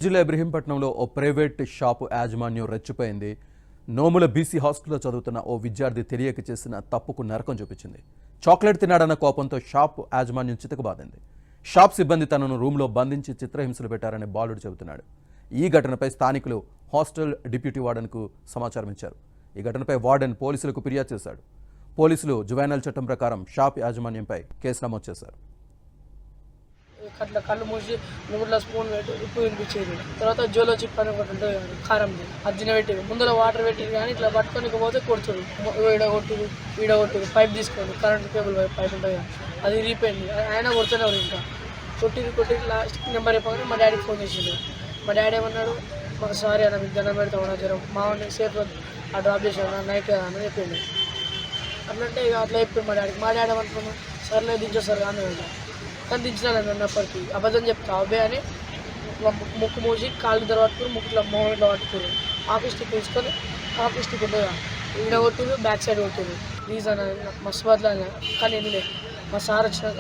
జిల్లా ఇబ్రహీంపట్నంలో ఓ private shop యాజమాన్యం రెచ్చిపోయింది. నోముల BC హాస్టల్లో చదువుతున్న ఓ విద్యార్థి తెలియక చేసిన తప్పుకు నరకం చూపించింది. చాక్లెట్ తిన్నాడన్న కోపంతో షాపు యాజమాన్యం చితకబాదింది. షాప్ సిబ్బంది తనను రూమ్లో బంధించి చిత్రహింసలు పెట్టారని బాలుడు చెబుతున్నాడు. ఈ ఘటనపై స్థానికులు హాస్టల్ డిప్యూటీ వార్డెన్కు సమాచారం ఇచ్చారు. ఈ ఘటనపై వార్డెన్ పోలీసులకు ఫిర్యాదు చేశాడు. పోలీసులు జువైనల్ చట్టం ప్రకారం షాప్ యాజమాన్యంపై కేసు నమోదు చేశారు. అట్లా కళ్ళు మూసి నోట్లో స్పూన్ పెట్టి ఉప్పు వినిపించేది. తర్వాత జోలో చిప్ అని ఒకటి ఉంటుంది కారం అది పెట్టేది. ముందర వాటర్ పెట్టేది కానీ ఇట్లా పట్టుకొని పోతే కొడుతురు. ఈడ కొట్టురు పైప్ తీసుకోండి, కరెంట్ కేబుల్ పైప్ ఉంటుంది అది రీపోయింది. ఆయన కొడుతున్నారు. ఇంకా కొట్టి లాస్ట్ నెంబర్ అయిపోయి మా డాడీకి ఫోన్ చేసిండు. మా డాడీ ఏమన్నాడు, మాకు సారీ అన్న, మీకు దండం పెడతామన్నా, జ్వరం మామూలు సేఫ్ ఆ డ్రాప్ చేసాను నైట్ కదా అని చెప్పిండు. అట్లంటే ఇక అట్లా చెప్పిండు మా డాడీకి. మా డాడీ ఏమనుకున్నాను, సర్లే దించేస్తారు కానీ కానీ దించినాను అన్నప్పటికీ అబద్ధం చెప్తా అవే అని ముక్కు మూసి కాళ్ళు ఇద్దరు పట్టుకుని ముక్కులో మొహం ఇట్లా పట్టుకుని ఆఫీస్ స్టిక్ తీసుకొని ఆఫీస్ స్టిక్ ఉండగా ఈడ కొట్టురు, బ్యాక్ సైడ్ కొట్టురు. రీజన్ మస్తు బదులు కానీ వెళ్ళలే. మా సార్ వచ్చినాక